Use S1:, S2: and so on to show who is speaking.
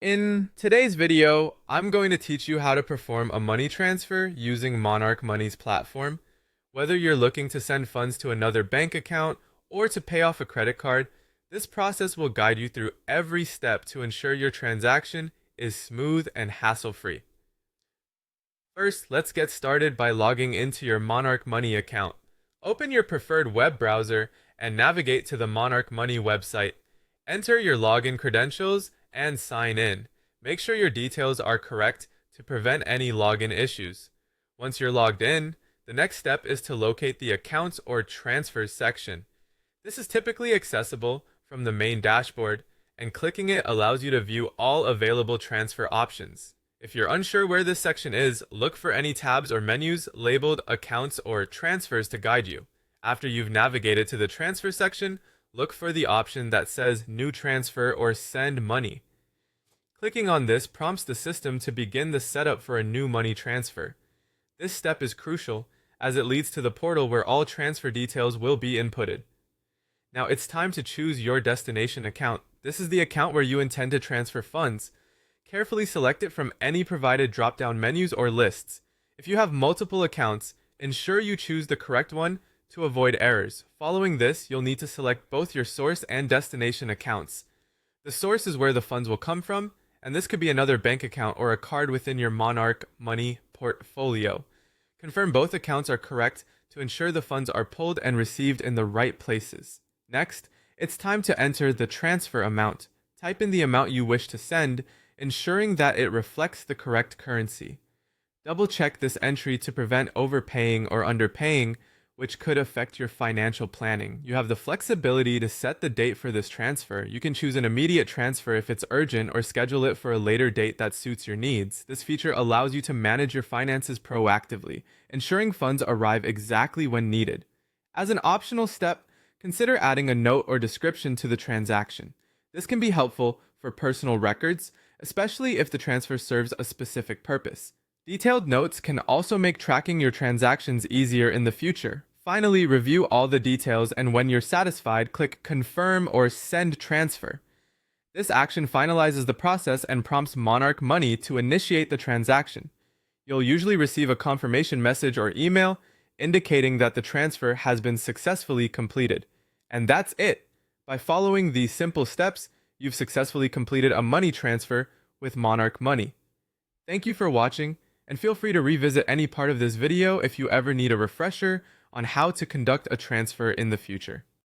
S1: In today's video, I'm going to teach you how to perform a money transfer using Monarch Money's platform. Whether you're looking to send funds to another bank account or to pay off a credit card, this process will guide you through every step to ensure your transaction is smooth and hassle-free. First, let's get started by logging into your Monarch Money account. Open your preferred web browser and navigate to the Monarch Money website. Enter your login credentials and sign in. Make sure your details are correct to prevent any login issues. Once you're logged in, the next step is to locate the Accounts or Transfers section. This is typically accessible from the main dashboard, and clicking it allows you to view all available transfer options. If you're unsure where this section is, look for any tabs or menus labeled Accounts or Transfers to guide you. After you've navigated to the Transfer section, look for the option that says New Transfer or Send Money. Clicking on this prompts the system to begin the setup for a new money transfer. This step is crucial as it leads to the portal where all transfer details will be inputted. Now it's time to choose your destination account. This is the account where you intend to transfer funds. Carefully select it from any provided drop-down menus or lists. If you have multiple accounts, ensure you choose the correct one to avoid errors. Following this, you'll need to select both your source and destination accounts. The source is where the funds will come from, and this could be another bank account or a card within your Monarch Money portfolio. Confirm both accounts are correct to ensure the funds are pulled and received in the right places. Next, it's time to enter the transfer amount. Type in the amount you wish to send, ensuring that it reflects the correct currency. Double-check this entry to prevent overpaying or underpaying, which could affect your financial planning. You have the flexibility to set the date for this transfer. You can choose an immediate transfer if it's urgent or schedule it for a later date that suits your needs. This feature allows you to manage your finances proactively, ensuring funds arrive exactly when needed. As an optional step, consider adding a note or description to the transaction. This can be helpful for personal records, especially if the transfer serves a specific purpose. Detailed notes can also make tracking your transactions easier in the future. Finally, review all the details, and when you're satisfied, click Confirm or Send Transfer. This action finalizes the process and prompts Monarch Money to initiate the transaction. You'll usually receive a confirmation message or email indicating that the transfer has been successfully completed. And that's it! By following these simple steps, you've successfully completed a money transfer with Monarch Money. Thank you for watching, and feel free to revisit any part of this video if you ever need a refresher on how to conduct a transfer in the future.